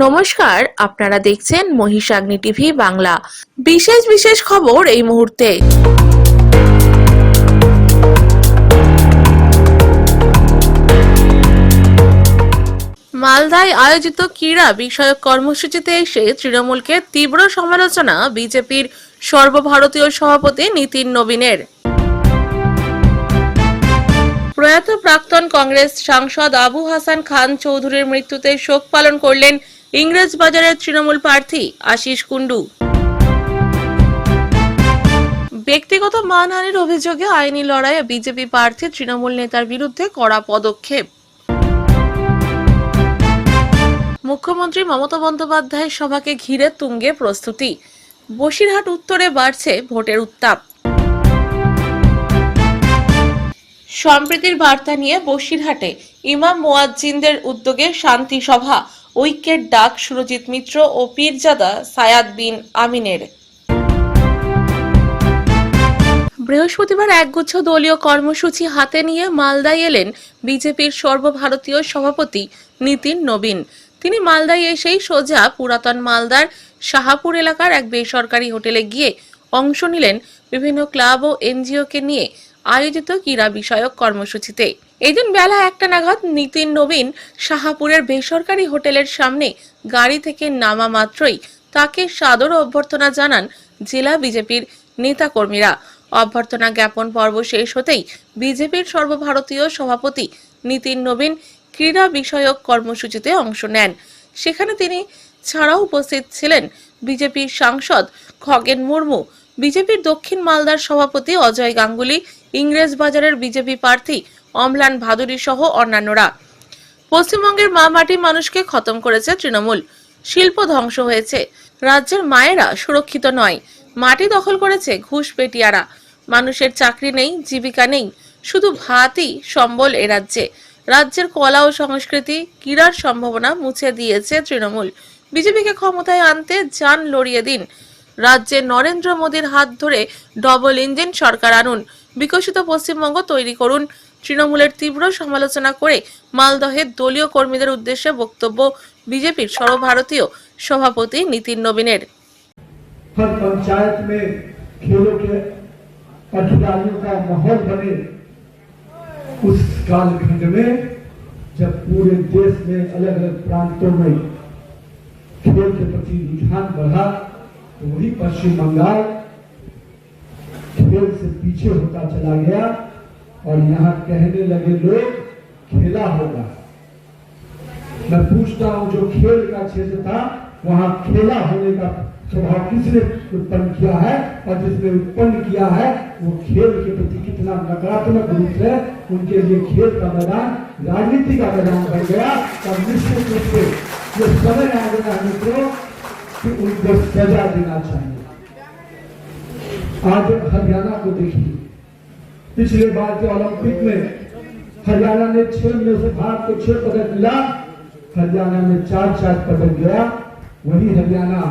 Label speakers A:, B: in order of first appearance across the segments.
A: নমস্কার, আপনারা দেখছেন মহিষাগ্নি টিভি বাংলা। বিশেষ খবর এই মুহূর্তে। মালদায় আয়োজিত ক্রীড়া বিষয়ক কর্মসূচিতে এসে তৃণমূলকে তীব্র সমালোচনা বিজেপির সর্বভারতীয় সভাপতি নীতিন নবীনের। প্রয়াত প্রাক্তন কংগ্রেস সাংসদ আবু হাসান খান চৌধুরীর মৃত্যুতে শোক পালন করলেন ইংরেজবাজারের তৃণমূল প্রার্থী আশিস কুন্ডু। ব্যক্তিগত মানহানির অভিযোগে আইনি লড়াইয়ে বিজেপি প্রার্থী তৃণমূল নেতার বিরুদ্ধে কড়া পদক্ষেপ। মুখ্যমন্ত্রী মমতা বন্দ্যোপাধ্যায়ের সভাকে ঘিরে তুঙ্গে প্রস্তুতি। বসিরহাট উত্তরে বাড়ছে ভোটের উত্তাপ। সম্প্রীতির বার্তা নিয়ে বসিরহাটে ইমাম মুয়াজ্জিনদের উদ্যোগে শান্তি সভা, ঐক্যের ডাক সুরজিৎ মিত্র ও পীরজাদা সায়াদ বিন আমিনের। বৃহস্পতিবার একগুচ্ছ দলীয় কর্মসূচি হাতে নিয়ে মালদায় এলেন বিজেপির সর্বভারতীয় সভাপতি নীতিন নবীন। তিনি মালদায় এসেই সোজা পুরাতন মালদার শাহাপুর এলাকার এক বেসরকারি হোটেলে গিয়ে অংশ নিলেন বিভিন্ন ক্লাব ও এনজিওকে নিয়ে আয়োজিত ক্রীড়া বিষয়ক কর্মসূচিতে। এদিন বেলা 1টা নাগাদ নীতিন নবীন শাহাপুরের বেসরকারি হোটেলের সামনে গাড়ি থেকে নামা মাত্রই তাকে সাদর অভ্যর্থনা জানান জেলা বিজেপির নেতাকর্মীরা। অভ্যর্থনা জ্ঞাপন পর্ব শেষ হতেই বিজেপির সর্বভারতীয় সভাপতি নীতিন নবীন ক্রীড়া বিষয়ক কর্মসূচিতে অংশ নেন। সেখানে তিনি ছাড়াও উপস্থিত ছিলেন বিজেপির সাংসদ খগেন মুর্মু, বিজেপির দক্ষিণ মালদার সভাপতি অজয় গাঙ্গুলি, ইংরেজবাজারের বিজেপি প্রার্থী অম্লান ভাদুরী সহ অন্যান্যরা। পশ্চিমবঙ্গের মা মাটি মানুষকে খতম করেছে তৃণমূল। শিল্প ধ্বংস হয়েছে, রাজ্যের মায়েরা সুরক্ষিত নয়, মাটি দখল করেছে ঘুষপেটিয়ারা, মানুষের চাকরি নেই, জীবিকা নেই, শুধু ভাতই সম্বল এ রাজ্যে। রাজ্যের কলা ও সংস্কৃতি, ক্রীড়ার সম্ভাবনা মুছে দিয়েছে তৃণমূল। বিজেপিকে ক্ষমতায় আনতে যান লড়িয়ে দিন। রাজ্যে নরেন্দ্র মোদীর হাত ধরে ডবল ইঞ্জিন সরকার আনুন, বিকশিত পশ্চিমবঙ্গ তৈরি করুন। তৃণমূলের তীব্র সমালোচনা করে মালদহের দলীয় কর্মীদের উদ্দেশ্যে বক্তব্য বিজেপির সর্বভারতীয় সভাপতি নীতিন নবীনের।
B: हर पंचायत में खेलों के खिलाड़ियों का माहौल बने, उस कालखंड में जब पूरे देश में अलग अलग प्रांतों में खेल के प्रति रुझान बढ़ा, तो वही पश्चिम बंगाल खेल से पीछे होता चला गया और यहाँ कहने लगे लोग खेला होगा। मैं पूछता हूँ, जो खेल का क्षेत्र था वहाँ खेला होने का स्वभाव किसने उत्पन्न किया है, और जिसने उत्पन्न किया है वो खेल के प्रति कितना नकारात्मक रूप से उनके लिए खेल का मैदान राजनीति का मैदान बन गया। और निश्चित रूप से ये समय आ गया मित्रों कि उनको सजा देना चाहिए। आज हरियाणा को देखिए, पिछले बार के ओलंपिक में हरियाणा ने 6 में से भारत को 6 पदक मिला, हरियाणा में 4 पदक गया। वही हरियाणा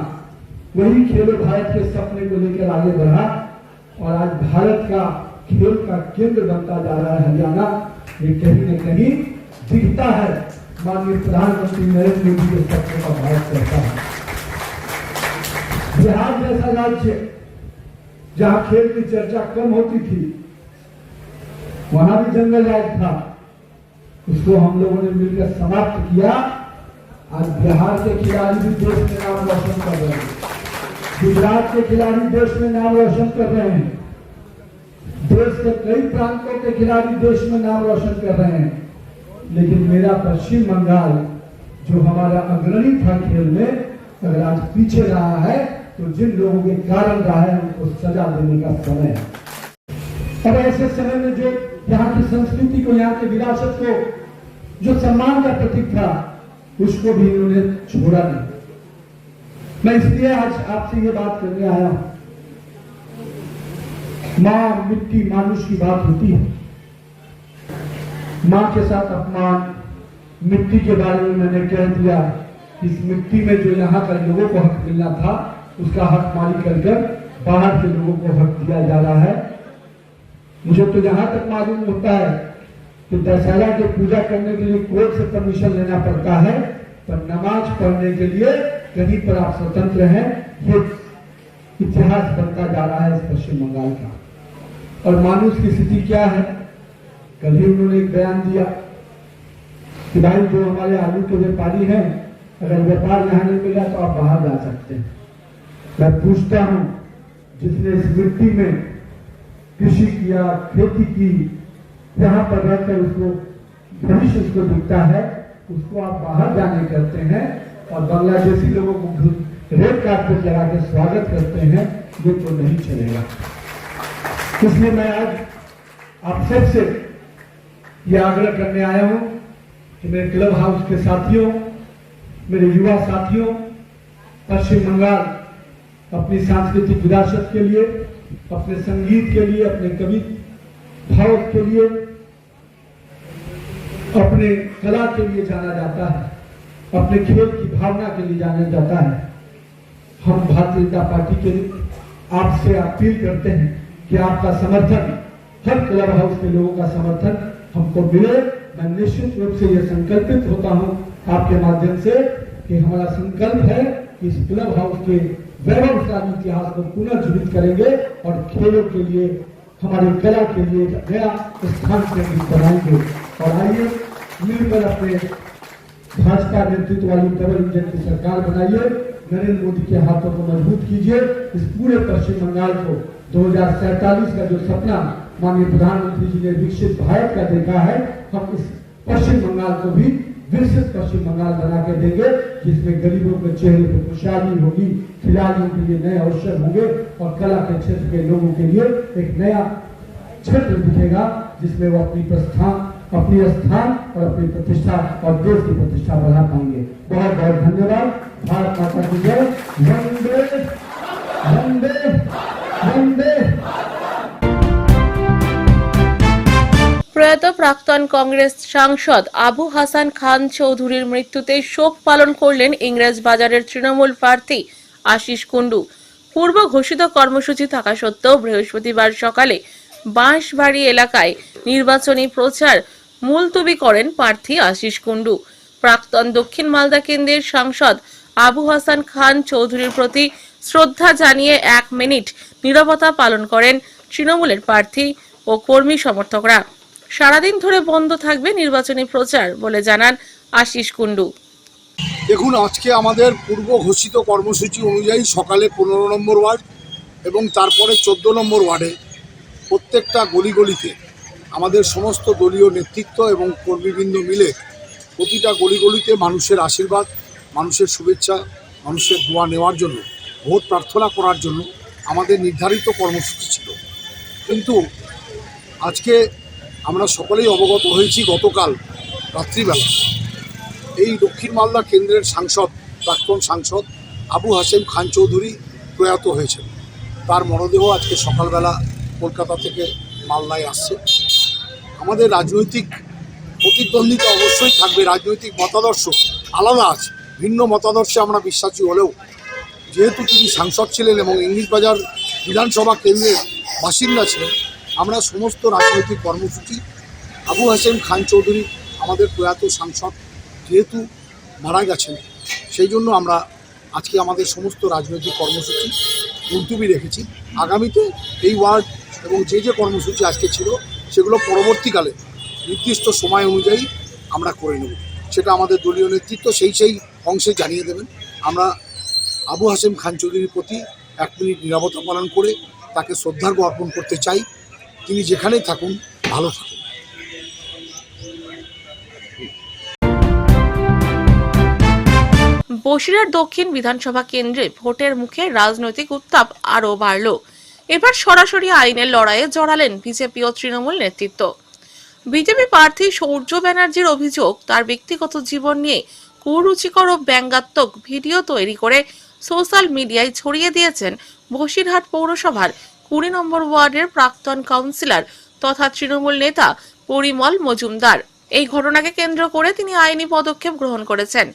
B: वही खेलो भारत के सपने को लेकर आगे बढ़ा और आज भारत का खेल का केंद्र बनता जा रहा है हरियाणा। ये कहीं न कहीं दिखता है माननीय प्रधानमंत्री नरेंद्र मोदी के सपने का भारत करता है। बिहार जैसा राज्य जहां खेल की चर्चा कम होती थी, वहां भी जंगल राज था, उसको हम लोगों ने मिलकर समाप्त किया। आज बिहार के खिलाड़ी भी देश में नाम रोशन कर रहे हैं, गुजरात के खिलाड़ी देश में नाम रोशन कर रहे हैं, देश के कई प्रांतों के खिलाड़ी देश में नाम रोशन कर रहे हैं। लेकिन मेरा पश्चिम बंगाल जो हमारा अग्रणी था खेल में, अगर आज पीछे रहा है तो जिन लोगों के कारण रहा है उनको सजा देने का समय है। और ऐसे समय में जो यहाँ की संस्कृति को, यहाँ की विरासत को, जो सम्मान का प्रतीक था, उसको भी इन्होंने छोड़ा नहीं। मैं इसलिए आज आपसे ये बात करने आया हूं। मां, मिट्टी, मानुष की बात होती है। मां के साथ अपमान, मिट्टी के बारे में मैंने कह दिया। इस मिट्टी में जो यहाँ पर लोगों को हक मिलना था, उसका हक मारी कर बाहर के लोगों को हक दिया जा रहा है। मुझे तो जहां तक मालूम होता है कि दशहरा की पूजा करने के लिए कोर्ट से परमिशन लेना पड़ता है, पर नमाज पढ़ने के लिए कहीं पर आप स्वतंत्र हैं, ये इतिहास बनता जा रहा है इस पश्चिम बंगाल का। और मानुष की स्थिति क्या है? कल ही उन्होंने एक बयान दिया कि भाई जो हमारे आलू के व्यापारी हैं, अगर व्यापार यहाँ नहीं मिला तो आप बाहर जा सकते हैं। मैं पूछता हूं, जिसने इस मिट्टी में कृषि किया, खेती की, जहां पर रहकर उसको भविष्य उसको दिखता है, उसको आप बाहर जाने करते हैं और बांग्लादेशी लोगों को रेड कार्पेट लगा के स्वागत करते हैं, ये तो नहीं चलेगा। इसलिए मैं आज आप सबसे ये आग्रह करने आया हूं कि मेरे क्लब हाउस के साथियों, मेरे युवा साथियों, पश्चिम बंगाल अपनी सांस्कृतिक विरासत के लिए, अपने संगीत के लिए, अपने कवि भाव के लिए, अपने कला के लिए जाना जाता है, अपने खेल की भावना के लिए जाना जाता है। हम भारतीय जनता पार्टी के आपसे अपील करते हैं कि आपका समर्थन, हर क्लब हाउस के लोगों का समर्थन हमको मिले। मैं निश्चित रूप से यह संकल्पित होता हूं आपके माध्यम से कि हमारा संकल्प है कि इस क्लब हाउस के वैभवशाली इतिहास को पुनर्जीवित करेंगे और खेलों के लिए, हमारी कला के लिए नया स्थान केंद्रित बनाएंगे। और आइए मिलकर अपने भाजपा नेतृत्व वाली डबल इंजन की सरकार बनाइए, नरेंद्र मोदी के हाथों को मजबूत कीजिए। इस पूरे पश्चिम बंगाल को 2047 का जो सपना माननीय प्रधानमंत्री जी ने विकसित भारत का देखा है, हम इस पश्चिम बंगाल को भी विकसित पश्चिम बंगाल बना के देंगे, जिसमें गरीबों के चेहरे पर खुशहाली होगी, खिलाड़ियों के लिए नए अवसर होंगे और कला के क्षेत्र के लोगों के लिए एक नया क्षेत्र दिखेगा, जिसमें वो अपनी स्थान और अपनी प्रतिष्ठा और देश की प्रतिष्ठा बढ़ा पाएंगे। बहुत बहुत धन्यवाद। भारत माता की जय। वंदे वंदे वंदे।
A: প্রয়াত প্রাক্তন কংগ্রেস সাংসদ আবু হাসান খান চৌধুরীর মৃত্যুতে শোক পালন করলেন ইংরেজবাজারের তৃণমূল প্রার্থী আশিস কুন্ডু। পূর্ব ঘোষিত কর্মসূচি থাকা সত্ত্বেও বৃহস্পতিবার সকালে বাঁশবাড়ি এলাকায় নির্বাচনী প্রচার মুলতবি করেন প্রার্থী আশিস কুন্ডু। প্রাক্তন দক্ষিণ মালদা কেন্দ্রের সাংসদ আবু হাসান খান চৌধুরীর প্রতি শ্রদ্ধা জানিয়ে 1 মিনিট নীরবতা পালন করেন তৃণমূলের প্রার্থী ও কর্মী সমর্থকরা। সারাদিন ধরে বন্ধ থাকবে নির্বাচনী প্রচার বলে জানান আশিস কুন্ডু।
C: দেখুন, আজকে আমাদের পূর্ব ঘোষিত কর্মসূচি অনুযায়ী সকালে 15 নম্বর ওয়ার্ড এবং তারপরে 14 নম্বর ওয়ার্ডে প্রত্যেকটা গলিগলিতে আমাদের সমস্ত দলীয় নেতৃত্ব এবং কর্মীবৃন্দ মিলে প্রতিটা গলিগলিতে মানুষের আশীর্বাদ, মানুষের শুভেচ্ছা, মানুষের দোয়া নেওয়ার জন্য, ভোট প্রার্থনা করার জন্য আমাদের নির্ধারিত কর্মসূচি ছিল। কিন্তু আজকে আমরা সকলেই অবগত হয়েছি, গতকাল রাত্রিবেলা এই দক্ষিণ মালদা কেন্দ্রের প্রাক্তন সাংসদ আবু হাসেম খান চৌধুরী প্রয়াত হয়েছেন। তার মরদেহ আজকে সকালবেলা কলকাতা থেকে মালদায় আসছে। আমাদের রাজনৈতিক প্রতিদ্বন্দ্বিতা অবশ্যই থাকবে, রাজনৈতিক মতাদর্শ আলাদা আছে, ভিন্ন মতাদর্শে আমরা বিশ্বাসী হলেও যেহেতু তিনি সাংসদ ছিলেন এবং ইংলিশবাজার বিধানসভা কেন্দ্রের বাসিন্দা ছিলেন, আমরা সমস্ত রাজনৈতিক কর্মসূচি আবু হাসেম খান চৌধুরী আমাদের প্রয়াত সাংসদ যেহেতু মারা গেছেন, সেই জন্য আমরা আজকে আমাদের সমস্ত রাজনৈতিক কর্মসূচি মুলতবি রেখেছি। আগামীতে এই ওয়ার্ড এবং যে কর্মসূচি আজকে ছিল সেগুলো পরবর্তীকালে নির্দিষ্ট সময় অনুযায়ী আমরা করে নেব, সেটা আমাদের দলীয় নেতৃত্ব সেই অংশে জানিয়ে দেবেন। আমরা আবু হাসেম খান চৌধুরীর প্রতি 1 মিনিট নীরবতা পালন করে তাকে শ্রদ্ধার্ঘ অর্পণ করতে চাই। তিনি যেখানেই থাকুন ভালো থাকুন।
A: বসিরহাট দক্ষিণ বিধানসভা কেন্দ্রে ভোটের মুখে রাজনৈতিক উত্তাপ আরও বাড়ল। এবার সরাসরি আইনের লড়াইয়ে জড়ালেন বিজেপি ও তৃণমূল নেতৃত্ব। বিজেপি প্রার্থী সূর্য ব্যানার্জির অভিযোগ, তার ব্যক্তিগত জীবন নিয়ে কুরুচিকর ও ব্যঙ্গাত্মক ভিডিও তৈরি করে সোশ্যাল মিডিয়ায় ছড়িয়ে দিয়েছেন বসিরহাট পৌরসভার 20 নম্বর ওয়ার্ডের প্রাক্তন কাউন্সিলর তথা তৃণমূল নেতা পরিমল মজুমদার। এই ঘটনাকে কেন্দ্র করে তিনি আইনি পদক্ষেপ গ্রহণ করেছেন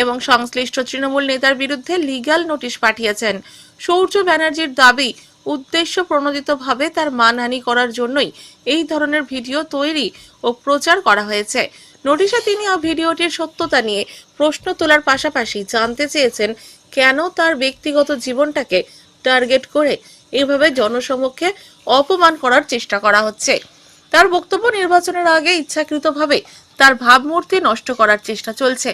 A: এবং সংশ্লিষ্ট তৃণমূল নেতার বিরুদ্ধে লিগ্যাল নোটিশ পাঠিয়েছেন। সূর্য ব্যানার্জির দাবি, উদ্দেশ্য প্রণোদিতভাবে তার মানহানি করার জন্যই এই ধরনের ভিডিও তৈরি ও প্রচার করা হয়েছে। নোটিশে তিনি ভিডিওটির সত্যতা নিয়ে প্রশ্ন তোলার পাশাপাশি জানতে চেয়েছেন কেন তার ব্যক্তিগত জীবনটাকে টার্গেট করে এভাবে জনসমক্ষে অপমান করার চেষ্টা করা হচ্ছে। তার বক্তব্য, নির্বাচনের আগে ইচ্ছাকৃতভাবে তার ভাবমূর্তি নষ্ট করার চেষ্টা চলছে।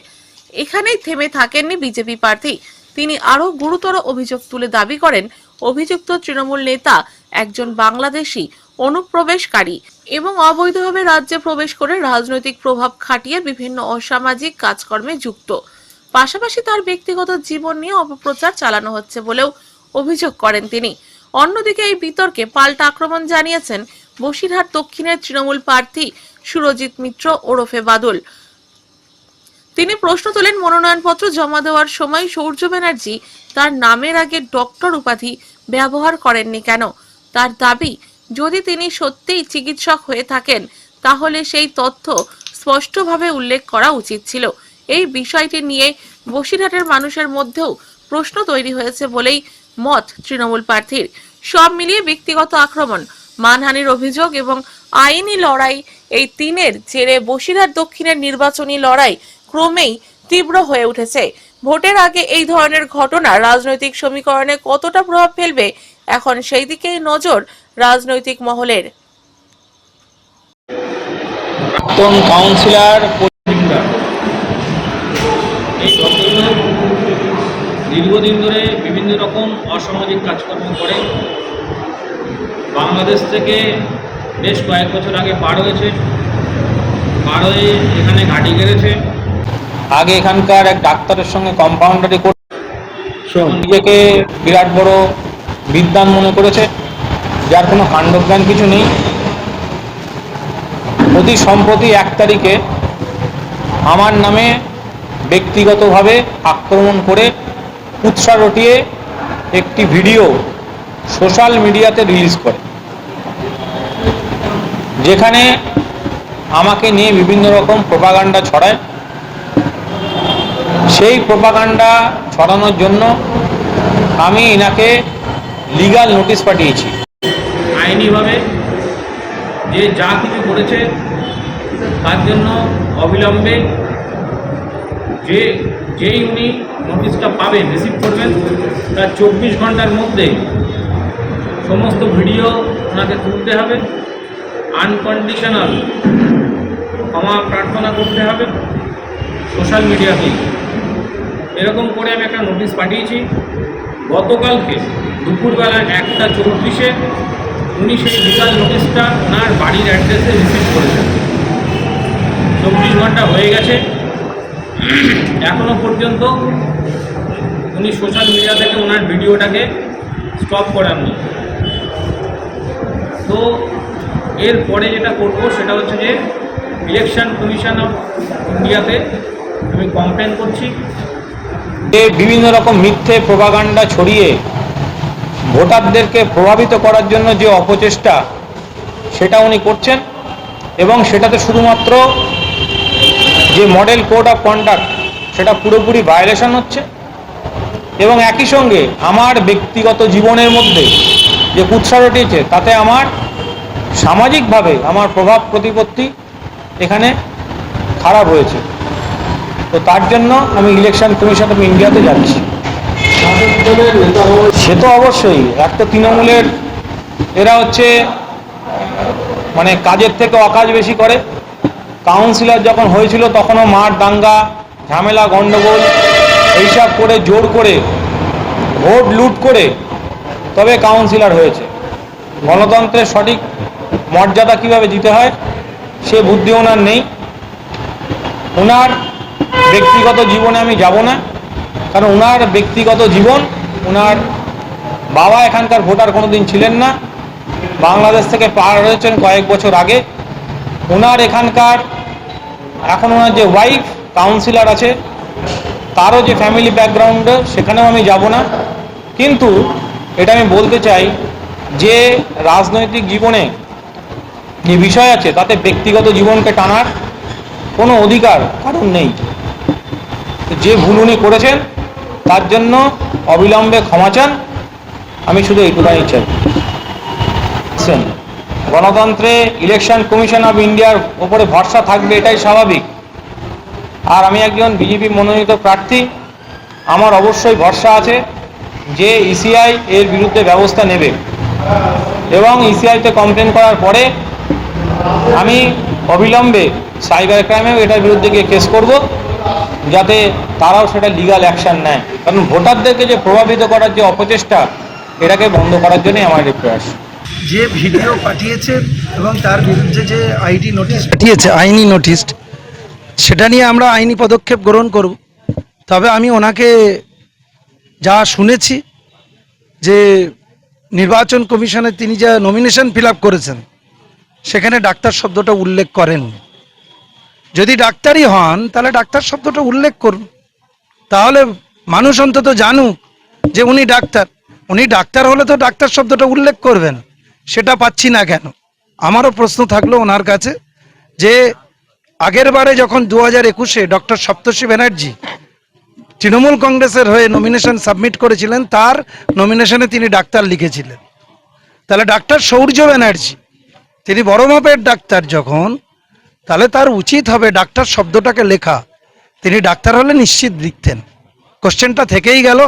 A: এখানেই থেমে থাকেননি বিজেপি প্রার্থী। তিনি আরো গুরুতর অভিযোগ তুলে দাবি করেন অভিযুক্ত তৃণমূল নেতা একজন বাংলাদেশী অনুপ্রবেশকারী এবং অবৈধভাবে রাজ্যে প্রবেশ করে রাজনৈতিক প্রভাব খাটিয়ে বিভিন্ন অসামাজিক কাজকর্মে যুক্ত। পাশাপাশি তার ব্যক্তিগত জীবন নিয়ে অপপ্রচার চালানো হচ্ছে বলেও অভিযোগ করেন তিনি। অন্যদিকে এই বিতর্কে পাল্টা আক্রমণ জানিয়েছেন বসিরহাট দক্ষিণের তৃণমূল প্রার্থী সুরজিৎ মিত্র ওরফে বাদল। তিনি প্রশ্ন তোলেন, মনোনয়নপত্র জমা দেওয়ার সময় সূর্য ব্যানার্জি তার নামের আগে ডক্টর উপাধি ব্যবহার করেননি কেন? তার দাবি, যদি তিনি সত্যিই চিকিৎসক হয়ে থাকেন তাহলে সেই তথ্য স্পষ্টভাবে উল্লেখ করা উচিত ছিল। এই বিষয়টি নিয়ে বসিরহাটের মানুষের মধ্যেও প্রশ্ন তৈরি হয়েছে বলেই মত তৃণমূল প্রার্থীর। সব মিলিয়ে ব্যক্তিগত আক্রমণ, মানহানির অভিযোগ এবং আইনি লড়াই, এই তিনের জেরে বসিরহাট দক্ষিণের নির্বাচনী লড়াই ক্রমেই তীব্র হয়ে উঠেছে। ভোটের আগে এই ধরনের ঘটনা রাজনৈতিক সমীকরণে কতটা প্রভাব ফেলবে, এখন সেই দিকেই নজর রাজনৈতিক মহলের।
D: প্রাক্তন কাউন্সিলর এই ভদ্রলোক দীর্ঘদিন ধরে বিভিন্ন রকম অসামাজিক কাজকর্ম করে বাংলাদেশ থেকে বেশ কয়েক বছর আগে পার হয়ে এখানে ঘাঁটি গেড়েছে। আগে এখানকার এক ডাক্তারের সঙ্গে কম্পাউন্ডারি করে নিজেকে বিরাট বড় বিদ্বান মনে করেছে, যার কোনো কাণ্ডজ্ঞান কিছু নেই। অতি সম্প্রতি 1 তারিখে আমার নামে ব্যক্তিগতভাবে আক্রমণ করে কুৎসা রটিয়ে একটি ভিডিও সোশ্যাল মিডিয়াতে রিলিজ করে, যেখানে আমাকে নিয়ে বিভিন্ন রকম প্রোপাগান্ডা ছড়ায়। সেই প্রোপাগান্ডা ছড়ানোর জন্য আমি এনাকে লিগ্যাল নোটিশ পাঠিয়েছি। আইনিভাবে যে যা কিছু করেছে তার জন্য অবিলম্বে যেই উনি নোটিশটা পাবেন, রিসিভ করবেন, তার 24 ঘন্টার মধ্যে সমস্ত ভিডিও ওনাকে তুলতে হবে, আনকন্ডিশনাল ক্ষমা প্রার্থনা করতে হবে সোশ্যাল মিডিয়াতে। এরকম করে আমি একটা নোটিশ পাঠিয়েছি। গতকালকে দুপুরবেলা 1:34-এ উনি সেই লিগাল নোটিশটা ওনার বাড়ির অ্যাড্রেসে রিসিভ করেছেন। 24 ঘন্টা হয়ে গেছে, এখনও পর্যন্ত উনি সোশ্যাল মিডিয়া থেকে ওনার ভিডিওটাকে স্টপ করাননি। তো এরপরে যেটা করবো সেটা হচ্ছে যে ইলেকশন কমিশন অফ ইন্ডিয়াতে আমি কমপ্লেন করছি। বিভিন্ন রকম মিথ্যে প্রোপাগান্ডা ছড়িয়ে ভোটারদেরকে প্রভাবিত করার জন্য যে অপচেষ্টা সেটা উনি করছেন, এবং সেটাতে শুধুমাত্র যে মডেল কোড অফ কন্ডাক্ট সেটা পুরোপুরি ভায়োলেশন হচ্ছে, এবং একই সঙ্গে আমার ব্যক্তিগত জীবনের মধ্যে যে কুৎসা রটিয়েছে তাতে আমার সামাজিকভাবে আমার প্রভাব প্রতিপত্তি এখানে খারাপ হয়েছে। তো তার জন্য আমি ইলেকশন কমিশন অফ ইন্ডিয়াতে যাচ্ছি। সে তো অবশ্যই, একটা তৃণমূলের এরা হচ্ছে মানে কাজের থেকে অকাজ বেশি করে। কাউন্সিলর যখন হয়েছিল তখনও মার দাঙ্গা ঝামেলা গণ্ডগোল এইসব করে জোর করে ভোট লুট করে তবে কাউন্সিলর হয়েছে। গণতন্ত্রের সঠিক মর্যাদা কিভাবে দিতে হয় সে বুদ্ধি ওনার নেই। ওনার ব্যক্তিগত জীবনে আমি যাব না, কারণ ওনার ব্যক্তিগত জীবন, ওনার বাবা এখানকার ভোটার কোনোদিন ছিলেন না, বাংলাদেশ থেকে পার হয়েছেন কয়েক বছর আগে। ওনার এখানকার এখন ওনার যে ওয়াইফ কাউন্সিলর আছে তারও যে ফ্যামিলি ব্যাকগ্রাউন্ড সেখানেও আমি যাব না। কিন্তু এটা আমি বলতে চাই যে রাজনৈতিক জীবনে যে বিষয় আছে তাতে ব্যক্তিগত জীবনকে টানার কোনো অধিকার কারণ নেই। যে ভুল উনি করেছেন তার জন্য অবিলম্বে ক্ষমা চান, আমি শুধু এইটুখানি চাই। গণতন্ত্রে ইলেকশন কমিশন অফ ইন্ডিয়ার ওপরে ভরসা থাকবে, এটাই স্বাভাবিক। আর আমি একজন বিজেপি মনোনীত প্রার্থী। আমার অবশ্যই ভরসা আছে যে ইসিআই এর বিরুদ্ধে ব্যবস্থা নেবে এবং ইসিআইতে কমপ্লেন করার পরে আমি অবিলম্বে সাইবার ক্রাইমেও এটার বিরুদ্ধে গিয়ে কেস করব, যাতে তারাও সেটা লিগ্যাল অ্যাকশন নেয়। কারণ ভোটারদেরকে যে প্রভাবিত করার যে অপচেষ্টা, এটাকে বন্ধ করার জন্যই আমার এই প্রয়াস।
E: যে ভিডিও পাঠিয়েছে এবং তার বিরুদ্ধে যে আইডি নোটিশ পাঠিয়েছে, আইনি নোটিশ, সেটা নিয়ে আমরা আইনি পদক্ষেপ গ্রহণ করব। তবে আমি ওনাকে যা শুনেছি যে নির্বাচন কমিশনে তিনি যা নমিনেশন ফিল আপ করেছেন সেখানে ডাক্তার শব্দটা উল্লেখ করেন। যদি ডাক্তারই হন তাহলে ডাক্তার শব্দটা উল্লেখ করুন, তাহলে মানুষ অন্তত জানুক যে উনি ডাক্তার। উনি ডাক্তার হলে তো ডাক্তার শব্দটা উল্লেখ করবেন, সেটা পাচ্ছি না কেন? আমারও প্রশ্ন থাকলো ওনার কাছে যে আগের বারে যখন 2021-এ ডক্টর সপ্তর্ষি ব্যানার্জি তৃণমূল কংগ্রেসের হয়ে নমিনেশন সাবমিট করেছিলেন, তার নমিনেশনে তিনি ডাক্তার লিখেছিলেন। তাহলে ডাক্তার সৌর্য ব্যানার্জি তিনি বড় মাপের ডাক্তার যখন, তাহলে তার উচিত হবে ডাক্তার শব্দটাকে লেখা। তিনি ডাক্তার হলে নিশ্চিত লিখতেন। কোশ্চেনটা থেকেই গেল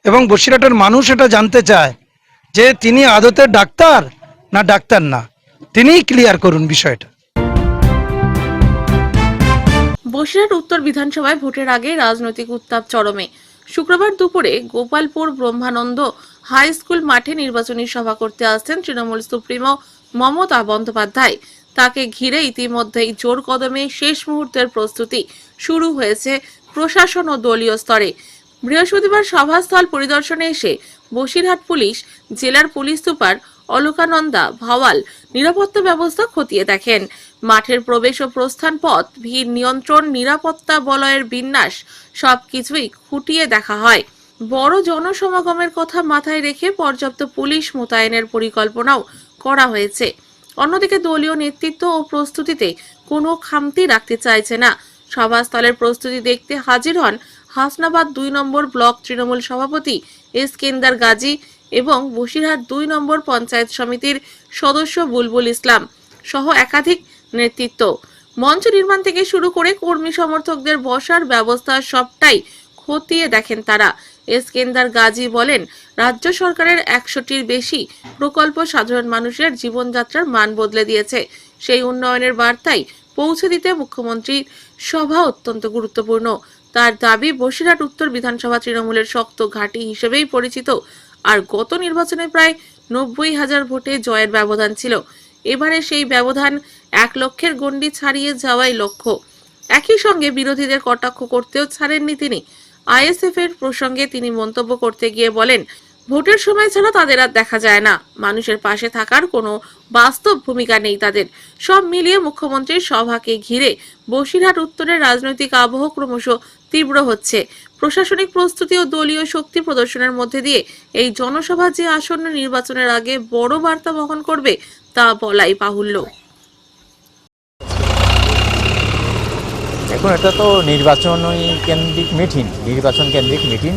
E: এবং বসিরহাটের মানুষ এটা জানতে চায় যে তিনি আদতে ডাক্তার না ডাক্তার না, তিনিই ক্লিয়ার করুন বিষয়টা।
A: বসিরহাট উত্তর বিধানসভায় ভোটের আগে রাজনৈতিক উত্তাপ চরমে। শুক্রবার দুপুরে গোপালপুর ব্রহ্মানন্দ হাই স্কুল মাঠে নির্বাচনী সভা করতে আসছেন তৃণমূল সুপ্রিমো মমতা বন্দ্যোপাধ্যায়। তাকে ঘিরে ইতিমধ্যেই জোর কদমে শেষ মুহূর্তের প্রস্তুতি শুরু হয়েছে প্রশাসন ও দলীয় স্তরে। বৃহস্পতিবার সভাস্থল পরিদর্শনে এসে বসিরহাট পুলিশ জেলার পুলিশ সুপার অলোকানন্দা ভাওয়াল নিরাপত্তা ব্যবস্থা খতিয়ে দেখেন। মাঠের প্রবেশ ও প্রস্থান পথ, ভিড় নিয়ন্ত্রণ, নিরাপত্তা বলয়ের বিন্যাস সবকিছুই খুঁটিয়ে দেখা হয়। বড় জনসমাগমের কথা মাথায় রেখে পর্যাপ্ত পুলিশ মোতায়েনের পরিকল্পনাও করা হয়েছে। অন্যদিকে দলীয় নেতৃত্ব ও প্রস্তুতিতে কোনো খামতি রাখতে চাইছে না। সভাস্থলের প্রস্তুতি দেখতে হাজির হন হাসনাবাদ 2 নম্বর ব্লক তৃণমূল সভাপতি এসকেন্দার গাজী এবং বসিরহাট 2 নম্বর পঞ্চায়েত সমিতির সদস্য বুলবুল ইসলাম সহ একাধিক নেতৃত্ব। মঞ্চ নির্মাণ থেকে শুরু করে কর্মী সমর্থকদের বসার ব্যবস্থা সবটাই খতিয়ে দেখেন তারা। এসকেন্দার গাজী বলেন, রাজ্য সরকারের 100টির বেশি প্রকল্প সাধারণ মানুষের জীবনযাত্রার মান বদলে দিয়েছে। সেই উন্নয়নের বার্তাই পৌঁছে দিতে মুখ্যমন্ত্রীর সভা অত্যন্ত গুরুত্বপূর্ণ। তার দাবি, বসিরহাট উত্তর বিধানসভা তৃণমূলের শক্ত ঘাঁটি হিসেবেই পরিচিত। আর গত নির্বাচনে প্রায় 90,000 ভোটে জয়ের ব্যবধান ছিল। এবারে সেই ব্যবধান 1 লক্ষের গণ্ডি ছাড়িয়ে যাওয়াই লক্ষ্য। একই সঙ্গে বিরোধীদের কটাক্ষ করতেও ছাড়েননি তিনি। আইএসএফ এর প্রসঙ্গে তিনি মন্তব্য করতে গিয়ে বলেন, ভোটের সময় ছাড়া তাদের আর দেখা যায় না। মানুষের পাশে থাকার কোনো বাস্তব ভূমিকা নেই তাদের। সব মিলিয়ে মুখ্যমন্ত্রীর সভাকে ঘিরে বসিরহাট উত্তরের রাজনৈতিক আবহ ক্রমশ তীব্র হচ্ছে। প্রশাসনিক প্রস্তুতি ও দলীয় শক্তি প্রদর্শনের মধ্যে দিয়ে এই জনসভা যে আসন্ন নির্বাচনের আগে বড় বার্তা বহন করবে তা বলাই বাহুল্য।
F: এখন এটা তো নির্বাচন কেন্দ্রিক মিটিং,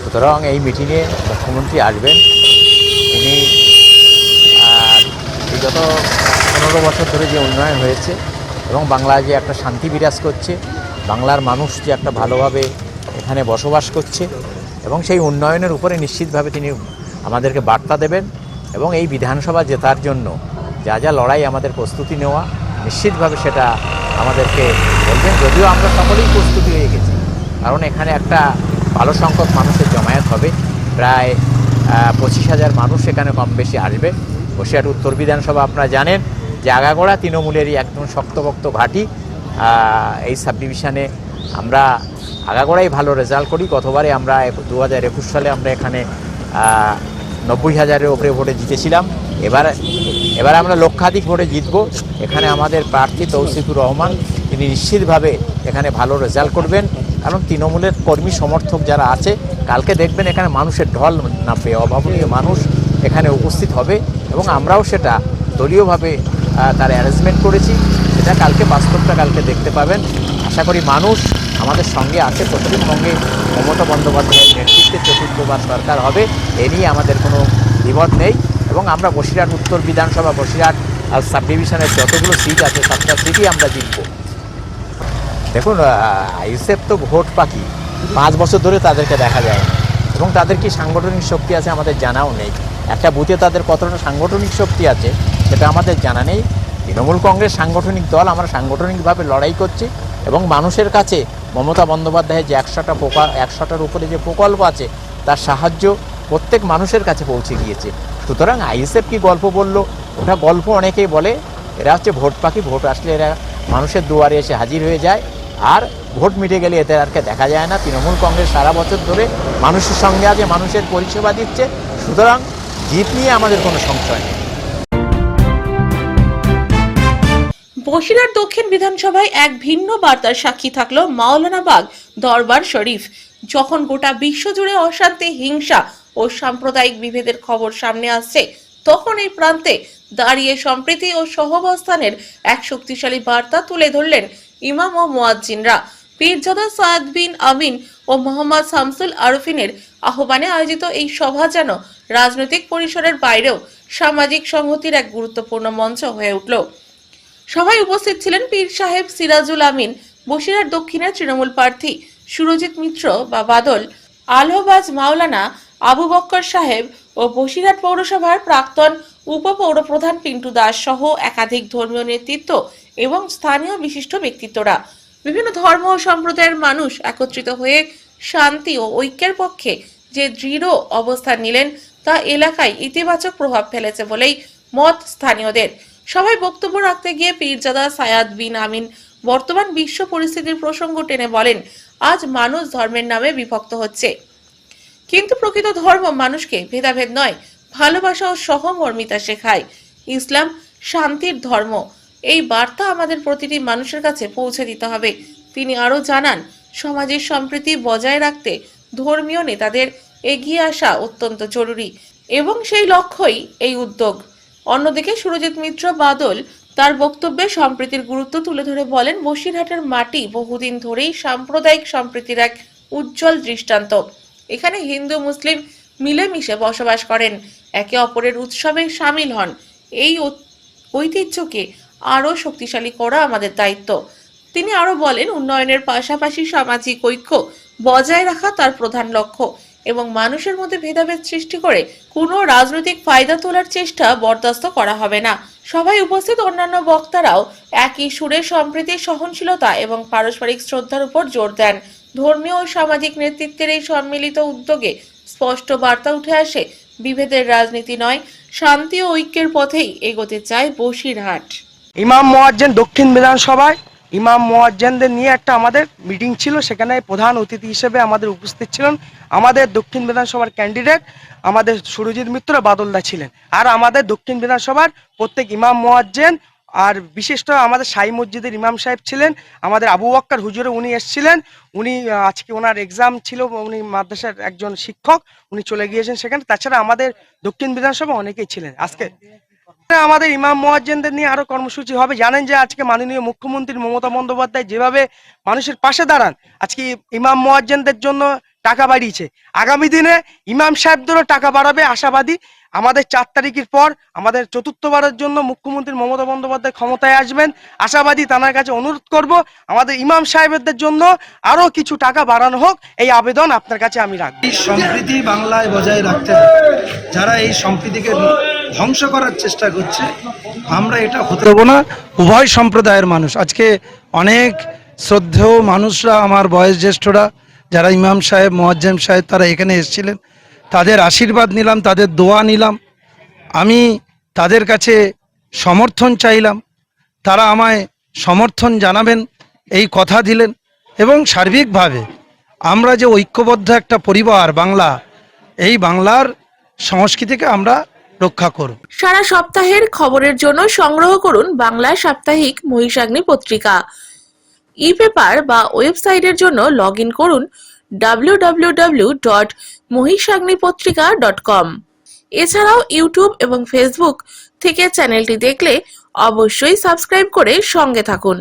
F: সুতরাং এই মিটিংয়ে মুখ্যমন্ত্রী আসবেন। তিনি বিগত 15 বছর ধরে যে উন্নয়ন হয়েছে এবং বাংলায় যে একটা শান্তি বিরাজ করছে, বাংলার মানুষ যে একটা ভালোভাবে এখানে বসবাস করছে এবং সেই উন্নয়নের উপরে নিশ্চিতভাবে তিনি আমাদেরকে বার্তা দেবেন এবং এই বিধানসভা জেতার জন্য যা যা লড়াই আমাদের প্রস্তুতি নেওয়া, নিশ্চিতভাবে সেটা আমাদেরকে বলবেন। যদিও আমরা সকলেই প্রস্তুতি হয়ে গেছি, কারণ এখানে একটা ভালো সংখ্যক মানুষের জমায়েত হবে। প্রায় 25,000 মানুষ এখানে কম বেশি আসবে। বসিরহাট উত্তর বিধানসভা আপনারা জানেন যে আগাগোড়া তৃণমূলেরই একদম শক্তপোক্ত ঘাঁটি। এই সাব ডিভিশনে আমরা আগাগোড়াই ভালো রেজাল্ট করি। গতবারে আমরা 2021 সালে আমরা এখানে 90,000-এর উপরে ভোটে জিতেছিলাম। এবার আমরা লক্ষাধিক ভোটে জিতব। এখানে আমাদের প্রার্থী তৌসিফুর রহমান, তিনি নিশ্চিতভাবে এখানে ভালো রেজাল্ট করবেন, কারণ তৃণমূলের কর্মী সমর্থক যারা আছে, কালকে দেখবেন এখানে মানুষের ঢল নামবে, অভাবনীয় মানুষ এখানে উপস্থিত হবে এবং আমরাও সেটা দলীয়ভাবে তার অ্যারেঞ্জমেন্ট করেছি। সেটা কালকে বাস্তবটা কালকে দেখতে পাবেন। আশা করি মানুষ আমাদের সঙ্গে আছে। পশ্চিমবঙ্গে মমতা বন্দ্যোপাধ্যায়ের নেতৃত্বে চতুর্থবার সরকার হবে, এ নিয়ে আমাদের কোনো দ্বিমত নেই এবং আমরা বসিরহাট উত্তর বিধানসভা, বসিরহাট সাব ডিভিশনের যতগুলো সিট আছে 7টা সিটই আমরা জিতব। দেখুন, আইএসএফ তো ভোট পাখি, 5 বছর ধরে তাদেরকে দেখা যায় না, এবং তাদের কি সাংগঠনিক শক্তি আছে আমাদের জানাও নেই। একটা বুথে তাদের কতটা সাংগঠনিক শক্তি আছে সেটা আমাদের জানা নেই। তৃণমূল কংগ্রেস সাংগঠনিক দল, আমরা সাংগঠনিকভাবে লড়াই করছি এবং মানুষের কাছে মমতা বন্দ্যোপাধ্যায়ের যে 100টার উপরে যে প্রকল্প আছে তার সাহায্য প্রত্যেক মানুষের কাছে পৌঁছে গিয়েছে। সুতরাং আইএসএফ কি গল্প বললো, ওটা গল্প অনেকেই বলে। এরা হচ্ছে ভোট পাখি, ভোট আসলে এরা মানুষের দুয়ারে এসে হাজির হয়ে যায়, আর ভোট মিটে গেলে এদেরকে দেখা যায় না। তৃণমূল কংগ্রেস সারা বছর ধরে মানুষের সঙ্গে আছে, মানুষের পরিষেবা দিচ্ছে, সুতরাং জিত নিয়ে আমাদের কোনো সংশয় নেই।
A: বসিরহাট দক্ষিণ বিধানসভায় এক ভিন্ন বার্তার সাক্ষী থাকলো মাওলানাবাগ দরবার শরীফ। যখন গোটা বিশ্বজুড়ে অশান্তি, হিংসা ও সাম্প্রদায়িক বিভেদের খবর সামনে আসছে, তখন এই প্রান্তে দাঁড়িয়ে সম্প্রীতি ও সহাবস্থানের এক শক্তিশালী বার্তা তুলে ধরলেন ইমাম ও মুয়াজ্জিনরা। পীরজাদা সাদ বিন আমিন ও মোহাম্মদ শামসুল আরফিনের আহ্বানে আয়োজিত এই সভা যেন রাজনৈতিক পরিসরের বাইরেও সামাজিক সংহতির এক গুরুত্বপূর্ণ মঞ্চ হয়ে উঠল। সভায় উপস্থিত ছিলেন পীর সাহেব সিরাজুল আমিন, বসিরহাট দক্ষিণের তৃণমূল প্রার্থী সুরজিৎ মিত্র বা বাদল, আলহবাজ মাওলানা আবু বক্কর সাহেব ও বসিরহাট পৌরসভার প্রাক্তন উপপৌরপ্রধান পিন্টু দাস সহ একাধিক ধর্মীয় নেতৃত্ব এবং স্থানীয় বিশিষ্ট ব্যক্তিত্বরা। বিভিন্ন ধর্ম ও সম্প্রদায়ের মানুষ একত্রিত হয়ে শান্তি ও ঐক্যের পক্ষে যে দৃঢ় অবস্থান নিলেন তা এলাকায় ইতিবাচক প্রভাব ফেলেছে বলেই মত স্থানীয়দের। সবাই বক্তব্য রাখতে গিয়ে পীরজাদা সায়াদ বিন আমিন বর্তমান বিশ্ব পরিস্থিতির প্রসঙ্গ টেনে বলেন, আজ মানুষ ধর্মের নামে বিভক্ত হচ্ছে, কিন্তু প্রকৃত ধর্ম মানুষকে ভেদাভেদ নয়, ভালোবাসা ও সহমর্মিতা শেখায়। ইসলাম শান্তির ধর্ম। এই বার্তা আমাদের প্রতিটি মানুষের কাছে পৌঁছে দিতে হবে। তিনি আরো জানান, সমাজের সম্প্রীতি বজায় রাখতে ধর্মীয় নেতাদের এগিয়ে আসা অত্যন্ত জরুরি এবং সেই লক্ষ্যই এই উদ্যোগ। অন্যদিকে সুরজিৎ মিত্র বাদল তার বক্তব্যে সম্প্রীতির গুরুত্ব তুলে ধরে বলেন, বসিরহাটের মাটি বহুদিন ধরেই সাম্প্রদায়িক সম্প্রীতির এক উজ্জ্বল দৃষ্টান্ত। এখানে হিন্দু মুসলিম মিলেমিশে বসবাস করেন, একে অপরের উৎসবে সামিল হন। এই ঐতিহ্যকে আরও শক্তিশালী করা আমাদের দায়িত্ব। তিনি আরো বলেন, উন্নয়নের পাশাপাশি সামাজিক ঐক্য বজায় রাখা তার প্রধান লক্ষ্য এবং মানুষের মধ্যে ভেদাভেদ সৃষ্টি করে কোনো রাজনৈতিক ফায়দা তোলার চেষ্টা বরদাস্ত করা হবে না। সভায় উপস্থিত অন্যান্য বক্তারাও একই সুরে সম্প্রীতি, সহনশীলতা এবং পারস্পরিক শ্রদ্ধার উপর জোর দেন। ধর্মীয় ও সামাজিক নেতৃত্বের এই সম্মিলিত উদ্যোগে স্পষ্ট বার্তা উঠে আসে, বিভেদের রাজনীতি নয়, শান্তি ও ঐক্যের পথেই এগোতে চায় বসিরহাট।
E: ইমাম মুয়াজ্জিন দক্ষিণ বিধানসভায় ইমাম মুয়াজ্জিনদের নিয়ে একটা আমাদের মিটিং ছিল, সেখানে প্রধান অতিথি হিসেবে আমাদের উপস্থিত ছিলেন আমাদের দক্ষিণ বিধানসভার ক্যান্ডিডেট আমাদের সুরজিৎ মিত্র বাদলদা ছিলেন, আর আমাদের দক্ষিণ বিধানসভার প্রত্যেক ইমাম মুয়াজ্জিন আর বিশিষ্ট আমাদের সাই মসজিদের ইমাম সাহেব ছিলেন, আমাদের আবু বক্কর হুজুরে উনি এসেছিলেন। উনি আজকে ওনার এক্সাম ছিল, উনি মাদ্রাসার একজন শিক্ষক, উনি চলে গিয়েছেন সেখানে। তাছাড়া আমাদের দক্ষিণ বিধানসভা অনেকেই ছিলেন। আজকে আমাদের ইমাম মুয়াজ্জিনদের নিয়ে আরো কর্মসূচি হবে। জানেন যে আজকে মাননীয় মুখ্যমন্ত্রী মমতা বন্দ্যোপাধ্যায় যেভাবে মানুষের পাশে দাঁড়ান, আজকে ইমাম মুয়াজ্জিনদের জন্য টাকা বাড়িয়েছে, আগামী দিনে ইমাম সাহেবদেরও টাকা বাড়াবে আশাবাদী। আমাদের 4 তারিখের পর আমাদের চতুর্থবারের জন্য মুখ্যমন্ত্রী মমতা বন্দ্যোপাধ্যায় ক্ষমতায় আসবেন, আশাবাদী। তার কাছে অনুরোধ করব আমাদের ইমাম সাহেবদের জন্য আরো কিছু টাকা বাড়ানো হোক, এই আবেদন আপনার কাছে আমি রাখব।
G: সম্প্রীতি বাংলায় বজায় রাখতে হবে। যারা এই সম্প্রীতিকে ধ্বংস করার চেষ্টা করছে, আমরা এটা হতে
E: দেবো না। উভয় সম্প্রদায়ের মানুষ, আজকে অনেক শ্রদ্ধেয় মানুষরা, আমার বয়স জ্যেষ্ঠরা যারা ইমাম সাহেব মুয়াজ্জিন সাহেব তারা এখানে এসেছিলেন, তাদের আশীর্বাদ নিলাম, তাদের দোয়া নিলাম। আমি তাদের কাছে সমর্থন চাইলাম, তারা আমায় সমর্থন জানাবেন এই কথা দিলেন। এবং সার্বিকভাবে আমরা যে ঐক্যবদ্ধ একটা পরিবার বাংলা, এই বাংলার সংস্কৃতিকে আমরা রক্ষা করব।
A: সারা সপ্তাহের খবরের জন্য সংগ্রহ করুন বাংলা সাপ্তাহিক মহিষাগ্নি পত্রিকা। ই পেপার বা ওয়েবসাইটের জন্য লগ ইন করুন www.mohisagnipotrika.com। এছাড়াও ইউটিউব এবং ফেসবুক থেকে চ্যানেলটি দেখলে অবশ্যই সাবস্ক্রাইব করে সঙ্গে থাকুন।